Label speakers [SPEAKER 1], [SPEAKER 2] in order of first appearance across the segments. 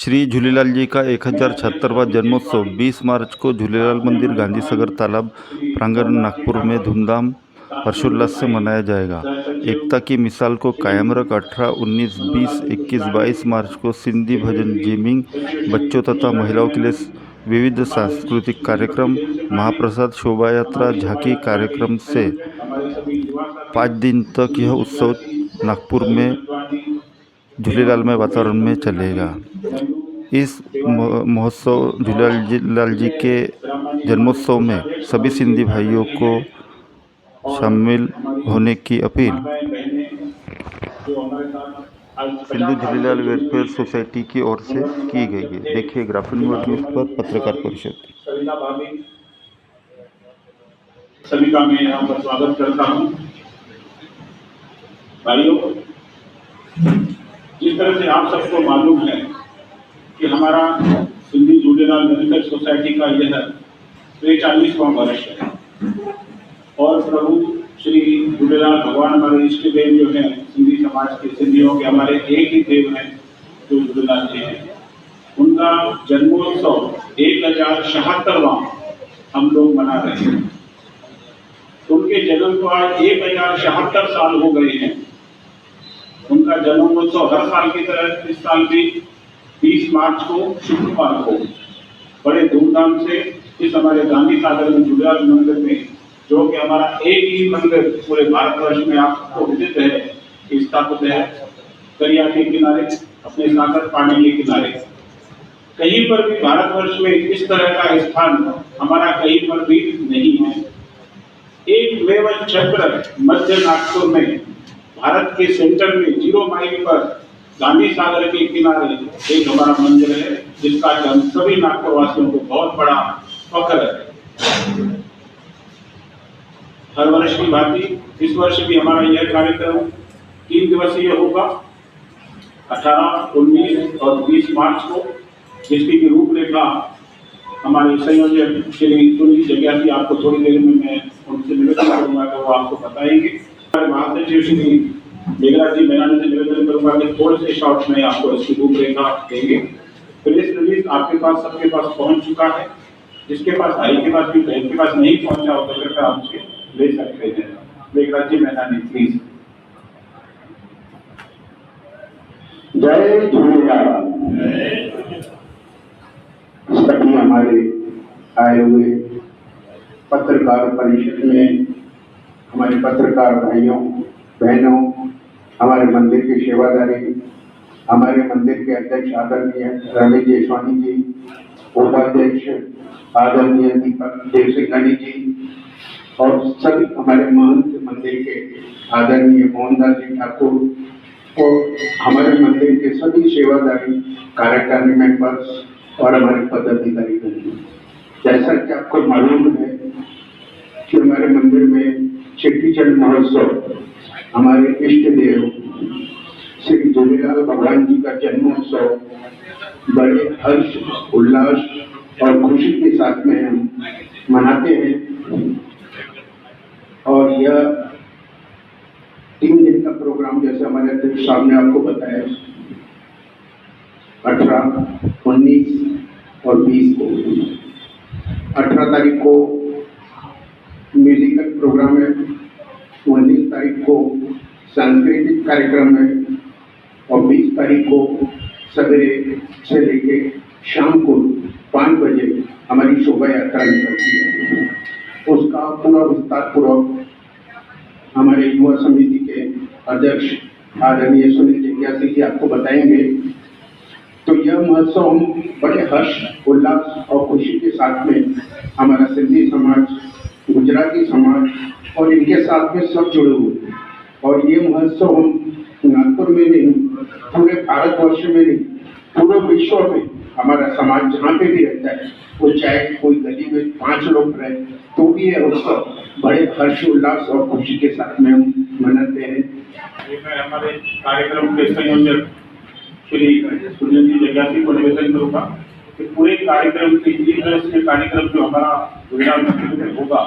[SPEAKER 1] श्री झूलेलाल जी का 1076वां जन्मोत्सव 20 मार्च को झूलेलाल मंदिर गांधी सागर तालाब प्रांगण नागपुर में धूमधाम हर्षोल्लास से मनाया जाएगा। एकता की मिसाल को कायम रख 18, 19, 20, 21, 22 मार्च को सिंधी भजन, जिमिंग, बच्चों तथा महिलाओं के लिए विविध सांस्कृतिक कार्यक्रम, महाप्रसाद, शोभा यात्रा, झांकी कार्यक्रम से 5 दिन तक यह उत्सव नागपुर में झूलेलाल में वातावरण में चलेगा। इस महोत्सव झूलेलाल जी के जन्मोत्सव में सभी सिंधी भाइयों को शामिल होने की appeal Sindhu Jhulelal welfare society की ओर से की गई है। देखिए ग्राफिक न्यूज़ पर पत्रकार परिषद।
[SPEAKER 2] सभी का मैं यहाँ पर स्वागत करता हूँ। भाइयों, जिस तरह से आप सबको मालूम है कि हमारा सिंधी झूलेलाल वेलफेयर सोसाइटी का यह 43वां वर्ष है और प्रभु श्री झूलेलाल भगवान हमारे इष्ट देव जो हैं सिंधी समाज के सिंधियों के हमारे एक ही देव हैं जो झूलेलाल जी हैं। उनका जन्मोत्सव 1076वां हम लोग मना रहे हैं। उनके जन्म को आज 1076 साल हो गए हैं। उनका जन्मोत्सव हर साल की तरह इस साल भी 20 मार्च को शुक्रवार को बड़े धूमधाम से इस हमारे गांधी सागर में झूलेलाल मंदिर में, जो कि हमारा एक ही मंदिर पूरे भारतवर्ष में आपको विदित है, स्थापित है दरिया के किनारे, अपने सागर पानी के किनारे। कहीं पर भी भारतवर्ष में इस तरह का स्थान हमारा कहीं पर भी नहीं है। एक मेवन चक्र मध्य नागपुर में भारत के सेंटर में 0 माइल पर गांधी सागर के किनारे एक हमारा मंदिर है, जिसका हम सभी नागपुर वासियों को बहुत बड़ा फख्र है। हर वर्ष की भांति इस वर्ष भी हमारा यह कार्यक्रम 3 दिवसीय होगा, 18, 19 और 20 मार्च को, जिसकी की रूपरेखा हमारे संयोजक श्री सुनील जग्यासी आपको थोड़ी देर में मैं उनसे निवेदन करूंगा कि वो आपको बताएंगे। हमारे महासचिव श्री मेघराज जी मैंने से निवेदन करूंगा कि थोड़े से शॉर्ट में आपको इसकी रूपरेखा देंगे। प्रेस रिलीज आपके पास सबके पास पहुंच चुका है। जिसके पास भाई के पास भी बहन के पास नहीं पहुंचा हो तो कृपया आप उसे ले सकते हैं। मेघराज जी मैंने प्लीज।
[SPEAKER 3] जय झूलेलाल। सभी हमारे आए हुए पत्रकार परिषद में हमारे पत्रकार भाइयों बहनों, हमारे मंदिर के सेवादारी, हमारे मंदिर के अध्यक्ष आदरणीय रमेश जेसवानी जी, उपाध्यक्ष आदरणीय दीपक देवसिंघानी जी और सभी हमारे महंत मंदिर के आदरणीय मोहनदास जी ठाकुर और हमारे मंदिर के सभी सेवादारी, कार्यकारिणी मेंबर्स और हमारे पदाधिकारी। जैसा कि आपको मालूम है कि हमारे मंदिर में चेटीचंड महोत्सव हमारे इष्ट देव श्री झूलेलाल भगवान जी का जन्मोत्सव बड़े हर्ष उल्लास और खुशी के साथ में हम मनाते हैं। और यह 3 दिन का प्रोग्राम, जैसे हमारे अध्यक्ष साहब ने आपको बताया, 18, 19 और 20 को। 18 तारीख को म्यूजिकल प्रोग्राम है, 19 तारीख को सांस्कृतिक कार्यक्रम है और 20 तारीख को सवेरे से लेके शाम को 5 बजे हमारी शोभा यात्रा निकलती है। उसका पूरा विस्तार पूर्वक हमारे युवा समिति के अध्यक्ष आदरणीय सुनील जग्यासी जी आपको बताएंगे। तो यह महोत्सव हम बड़े हर्ष उल्लास और खुशी के साथ में हमारा सिंधी समाज, गुजराती समाज और इनके साथ में सब जुड़े हुए। और ये महोत्सव हम नागपुर में नहीं, पूरे भारतवर्ष में नहीं, पूरे विश्व में हमारा समाज जहाँ पे भी रहता है, वो चाहे कोई गली में 5 लोग रहे तो भी यह उत्सव बड़े हर्ष उल्लास और खुशी के साथ में हम मनाते हैं।
[SPEAKER 2] मैं हमारे कार्यक्रम के संयोजक श्री सुनील जी जग्यासी को निवेदन करूंगा कि पूरे कार्यक्रम के 3 दिवसीय कार्यक्रम जो हमारा झूलेलाल मंदिर में होगा,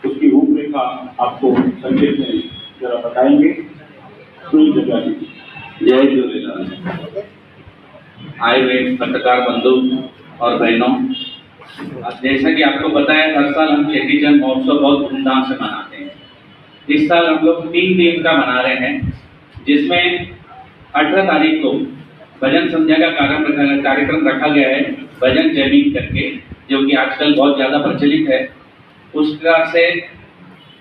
[SPEAKER 2] उसकी रूपरेखा आपको संक्षेप में जरा बताएंगे। सुनील जग्यासी।
[SPEAKER 4] जय झूलेलाल। आए हुए पत्रकार बंधु और बहनों, जैसा कि आपको पता है हर साल हम चेटी चंद महोत्सव बहुत धूमधाम से मनाते हैं। इस साल हम लोग 3 दिन का मना रहे हैं, जिसमें 18 तारीख को भजन संध्या का कार्यक्रम रखा गया है, भजन जैमिंग करके, जो कि आजकल बहुत ज़्यादा प्रचलित है। उसका से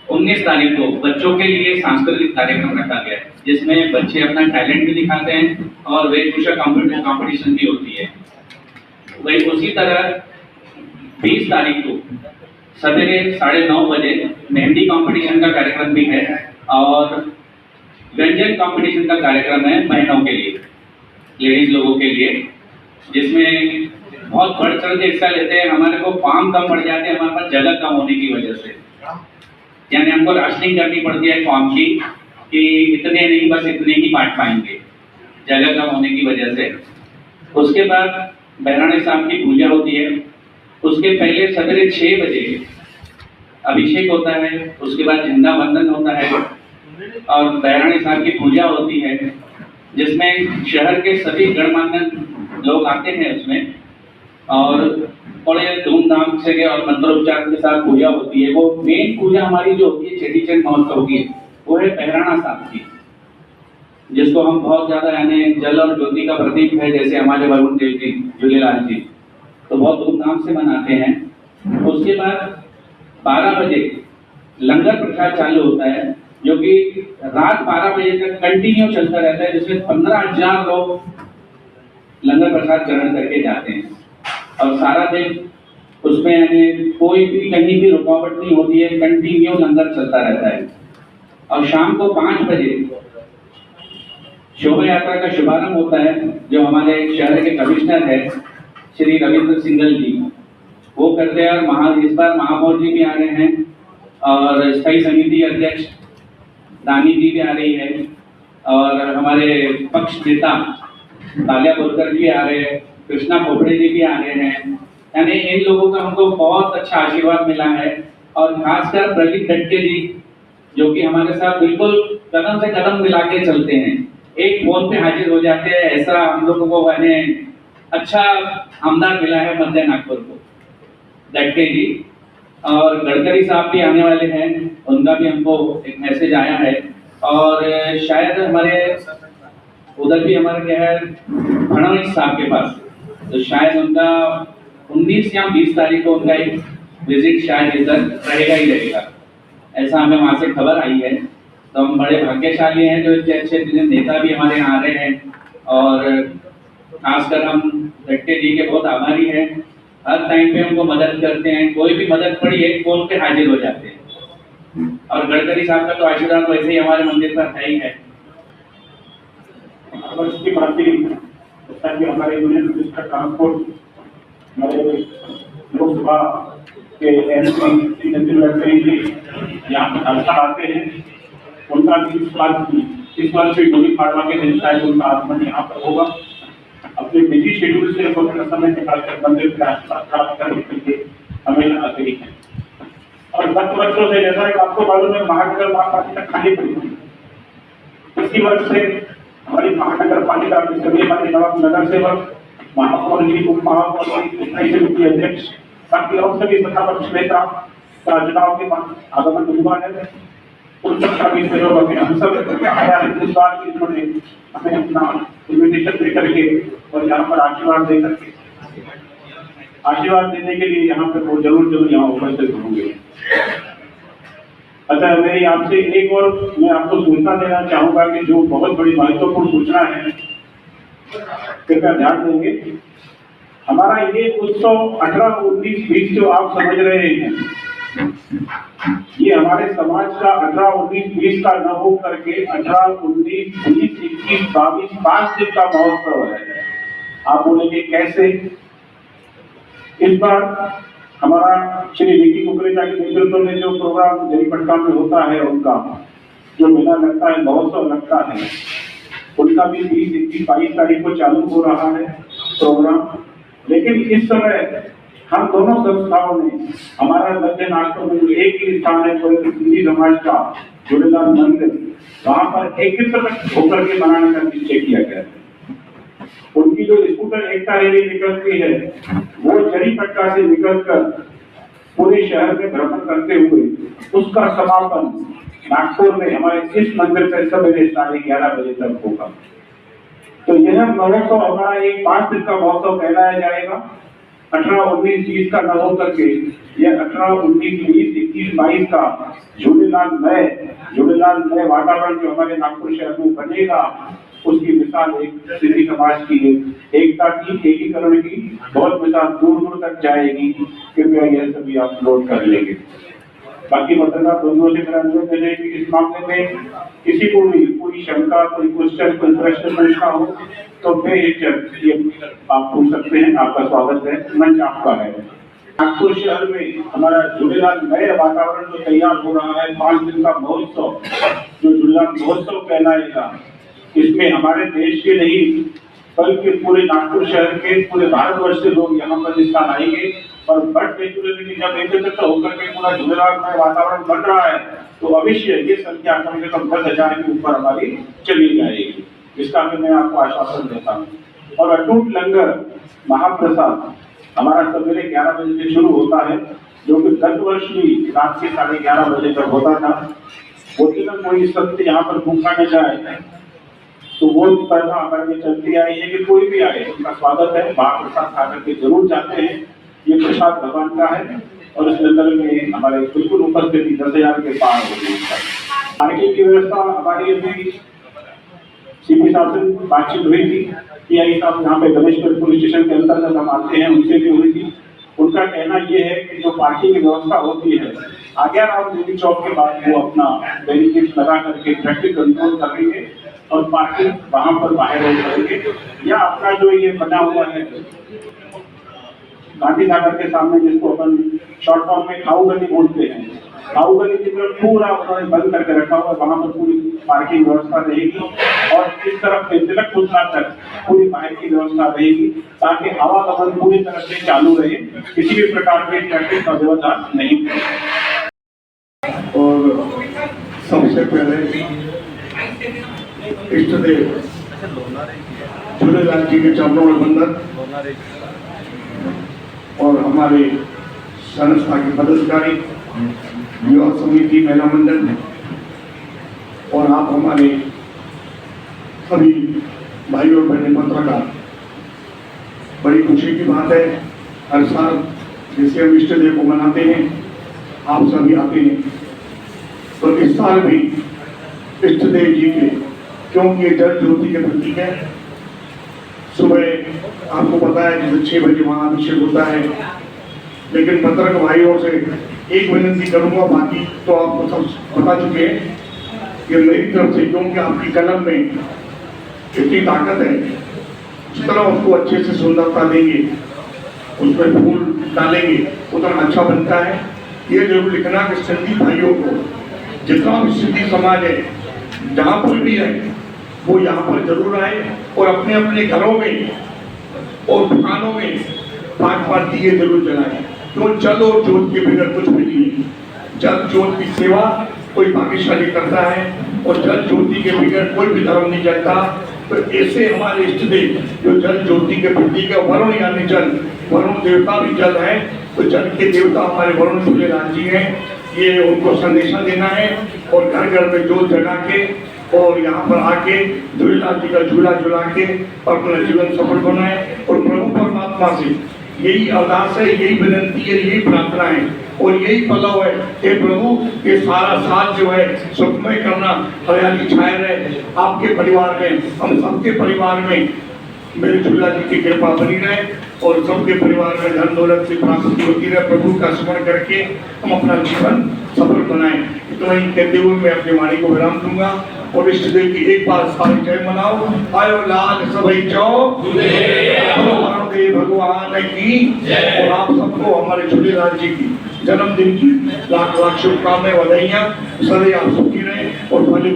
[SPEAKER 4] 19 तारीख को बच्चों के लिए सांस्कृतिक कार्यक्रम रखा गया है, जिसमें बच्चे अपना टैलेंट भी दिखाते हैं और वेशभूषा कॉम्पिटिशन भी होती है। वही उसी तरह 20 तारीख को सवेरे 9:30 बजे मेहंदी कंपटीशन का कार्यक्रम भी है और व्यंजन कंपटीशन का कार्यक्रम है बहनों के लिए, लेडीज लोगों के लिए, जिसमें बहुत बढ़ चढ़ के हिस्सा लेते हैं। हमारे को फॉर्म कम पड़ जाते हैं, हमारे पास जगह कम होने की वजह से, यानी हमको राशनिंग करनी पड़ती है फॉर्म की कि इतने नहीं, बस इतने ही बांट पाएंगे, जगह कम होने की वजह से। उसके बाद बहराणे साहब की पूजा होती है। उसके पहले सवेरे 6 बजे अभिषेक होता है, उसके बाद झंडा वंदन होता है और बहराणे साहब की पूजा होती है, जिसमें शहर के सभी गणमान्य लोग आते हैं उसमें, और बड़े धूमधाम से और मंत्रोच्चार के साथ पूजा होती है। वो मेन पूजा हमारी जो होती है चेटी चंद महोत्सव की, वो है बहराणा साहब की, जिसको हम बहुत ज्यादा, यानी जल और ज्योति का प्रतीक है, जैसे हमारे वरुण देव जी, झूलेलाल जी, तो बहुत धूमधाम से मनाते हैं। उसके बाद 12 बजे लंगर प्रसाद चालू होता है, जो कि रात 12 बजे तक कंटिन्यू चलता रहता है, जिसमें 15,000 लोग लंगर प्रसाद ग्रहण करके जाते हैं और सारा दिन उसमें यानी कोई भी कहीं भी रुकावट नहीं होती है, कंटिन्यू लंगर चलता रहता है। और शाम को 5 बजे शोभा यात्रा का शुभारंभ होता है, जो हमारे शहर के कमिश्नर है श्री रविंद्र सिंगल जी, वो करते हैं। और इस बार महापौर जी भी आ रहे हैं और स्थायी समिति अध्यक्ष दानी जी भी आ रही है और हमारे पक्ष नेता तालिया बोलकर भी आ रहे हैं, कृष्णा पोपड़े जी भी आ रहे हैं। यानी इन लोगों का हमको बहुत अच्छा आशीर्वाद मिला है। और खासकर प्रदीप डटके जी, जो कि हमारे साथ बिल्कुल कदम से कदम मिला के चलते हैं, एक फोन पे हाजिर हो जाते हैं, ऐसा हम लोगों को अच्छा आमदार मिला है मध्य नागपुर को, डटके जी। और गडकरी साहब भी आने वाले हैं, उनका भी हमको एक मैसेज आया है। और शायद हमारे उधर भी हमारे क्या है फडणवीस साहब के पास, तो शायद उनका 19 या 20 तारीख को उनका एक विजिट शायद इधर रहेगा ही रहेगा, ऐसा हमें वहाँ से खबर आई है। तो हम बड़े भाग्यशाली हैं जो इतने अच्छे नेता भी हमारे यहाँ आ रहे हैं और खासकर हम डटके जी के बहुत आभारी हैं। हर टाइम पे हमको मदद करते हैं, कोई भी मदद पड़ी एक फोन पे हाजिर हो जाते हैं। और गडकरी साहब का तो आशीर्वाद वैसे ही हमारे मंदिर पर है ही है।
[SPEAKER 2] वर्ष की बात की हमारे यूनियन मिनिस्टर ट्रांसपोर्ट, हमारे लोकसभा के एमपी नितिन गडकरी जी यहाँ पर हर साल आते हैं। उनका भी इस बार से गुड़ी पाड़वा के दिन शायद उनका आगमन यहाँ पर होगा। अपने बिजी शेड्यूल से थोड़ा समय निकालकर मंदिर का प्राप्त करने के लिए हमें आते ही हैं। और 10 वर्षों से, जैसा कि आपको मालूम है, महानगर पालिका खाली पड़ी थी। इसी वर्ष से हमारी महानगर पालिका के सभी हमारे नगर सेवक, महापौर जी, उप महापौर जी, समिति अध्यक्ष, बाकी और सभी सत्तापक्ष नेता का चुनाव के बाद आगमन हुआ है। उन सबका भी सहयोग अभी हम सब आया है। इस बार की इन्होंने हमें अपना इन्विटेशन दे करके और यहाँ पर आशीर्वाद दे करके, आशीर्वाद देने के लिए यहाँ पर वो जरूर यहाँ उपस्थित होंगे। अच्छा, मेरी आपसे एक और मैं आपको सूचना देना चाहूंगा कि जो बहुत बड़ी महत्वपूर्ण सूचना है, कृपया ध्यान देंगे। हमारा ये उत्सव 18, 19, 20 जो आप समझ रहे हैं, ये हमारे समाज का 18, 19, 20 का न हो करके 18, 19, 20, 21, 22, 5 दिन का महोत्सव है। आप बोलेंगे कैसे? इस बार हमारा श्री विकी कुकरेजा के नेतृत्व में जो प्रोग्राम जरीपटका में होता है, उनका जो मेला लगता है, महोत्सव लगता है, उनका भी 20, 21, 22 तारीख को चालू हो रहा है प्रोग्राम। लेकिन इस समय हम दोनों संस्थाओं ने, हमारा मध्य नागपुर में एक ही स्थान है सिंधी समाज का झूलेलाल मंदिर, वहां पर एकत्रित होकर के मनाने का निश्चय किया गया है। उनकी जो स्कूटर एकता रैली निकलती है वो जरी पट्टा से निकलकर पूरे शहर में भ्रमण करते हुए उसका समापन नागपुर में हमारे इस मंदिर से सवेरे 11:30 बजे तक होगा। तो यह महोत्सव हमारा एक 5 दिन का महोत्सव कहलाया जाएगा। 18, 19, 20 का न हो करके यह 18, 19, 20, 21, 22 का झूलेलाल नए वातावरण जो हमारे नागपुर शहर में बनेगा, उसकी मिसाल एक सिंधी समाज की एकता की, एकीकरण की बहुत मिसाल दूर दूर तक जाएगी। कृपया यह सभी आप नोट कर लेंगे। बाकी पत्रकार बंधुओं से मेरा अनुरोध है कि इस मामले में किसी को भी कोई शंका, कोई क्वेश्चन, कोई प्रश्न पूछना हो तो बेहिचक ये आप पूछ सकते हैं। आपका स्वागत है, मंच आपका है। नागपुर शहर में हमारा झूलेलाल नए वातावरण जो तैयार हो रहा है, 5 दिन का महोत्सव जो झूलेलाल महोत्सव कहलाएगा, इसमें हमारे देश के नहीं बल्कि पूरे नागपुर शहर के, पूरे भारतवर्ष से लोग यहाँ पर स्थान आएंगे और बट नेचुरली जब एकत्रित होकर के पूरा झूलेलाल में वातावरण बन रहा है तो अवश्य ये संख्या कम से कम 10,000 के ऊपर हमारी चली जाएगी। इसका मैं आपको आश्वासन देता हूँ। और अटूट लंगर महाप्रसाद हमारा सवेरे 11 बजे से शुरू होता है, जो कि गत वर्ष भी रात के 11:30 बजे तक होता था। वो दिन कोई संत यहाँ पर भूखा न जाए, तो वो प्रथा हमारे लिए चलती आई है कि कोई भी आए उनका स्वागत है, महाप्रसाद खा करके जरूर जाते हैं। ये प्रसाद भगवान का है और इस लंगर में हमारे बिल्कुल उपस्थिति 10,000 के पार होगी। पार्किंग की व्यवस्था हमारी अभी सीपी साहब से बातचीत हुई थी, पीआई साहब यहाँ पे गणेशपुर पुलिस स्टेशन के अंतर्गत हम आते हैं, उनसे भी हुई थी। उनका कहना ये है कि जो पार्किंग की व्यवस्था होती है आज्ञाराम देवी चौक के बाद वो अपना बैरिकेड लगा करके ट्रैफिक कंट्रोल करेंगे और पार्किंग वहां पर बाहर हो करेंगे, या अपना जो ये बना हुआ है गांधी सागर के सामने, जिसको अपन शॉर्ट फॉर्म में खाऊ गली बोलते हैं, खाऊ गली की तरफ पूरा उन्होंने बंद करके रखा हुआ है। वहां पर पूरी पार्किंग व्यवस्था रहेगी और इस तरफ से तिलक पुतला तक पूरी बाहर की व्यवस्था रहेगी, ताकि आवागमन पूरी तरह से चालू रहे, किसी भी प्रकार के ट्रैफिक का व्यवधान नहीं हो।
[SPEAKER 3] और सबसे पहले इष्ट देव झूलेलाल जी के चरणों में वंदन और हमारे संस्था के पदाधिकारी, युवा समिति, महिला मंडल और आप हमारे सभी भाई और बहने पत्रकार, बड़ी खुशी की बात है। हर साल जिसे हम इष्ट देव को मनाते हैं आप सभी आते हैं, तो इस साल भी इष्ट देव जी के, क्योंकि ये जल ज्योति के प्रतीक है। सुबह आपको पता है जैसे 6 बजे वहाँ अभिषेक होता है, लेकिन पत्रकार भाइयों से एक विनती करूंगा, बाकी तो आपको सब बता चुके हैं कि मेरी तरफ से, क्योंकि आपकी कलम में इतनी ताकत है, जितना उसको अच्छे से सुंदरता देंगे, उसमें फूल डालेंगे, उतना अच्छा बनता है। ये जरूर लिखना कि सिंधी भाइयों को, जितना भी सिंधी समाज है जहाँ पर भी है, वो यहाँ पर जरूर आए और अपने अपने घरों में और दुकानों में 5 दिए जरूर जलाएं। तो जल और जोत के बगैर कुछ भी नहीं है। जल जोत की सेवा कोई भाग्यशाली करता है और जल ज्योति के बगैर कोई भी धर्म नहीं चलता। तो ऐसे हमारे इष्ट देव जो जल ज्योति के प्रतीक है, वरुण यानी जल, वरुण देवता भी जल है, तो जल के देवता हमारे वरुण झूलेलाल जी हैं। ये उनको संदेशा देना है और घर घर में जोत जगा के और यहाँ पर आके झूलेलाल जी का झूला झुला के अपना जीवन सफल बनाए। और प्रभु परमात्मा से यही अरदास है, यही विनती है, यही प्रार्थना है और यही पलव है कि प्रभु ये सारा साल जो है सुखमय करना, हरियाली छाए रहे आपके परिवार में, हम सबके परिवार में मेरे झूला जी की कृपा बनी रहे और सबके परिवार में धन दौलत से प्राप्ति होती रहे। प्रभु का स्मरण करके हम अपना जीवन सफल बनाएं। इतना ही कहते हुए मैं अपनी वाणी को विराम दूंगा और इष्ट देव की एक बार सारी जय मनाओ। आयो लाल सबई चौक भगवान की और आप सबको हमारे झूलेलाल जी की जन्मदिन की लाख लाख शुभकामनाएं, बधाइयाँ। सदैव आप सुखी रहे और भले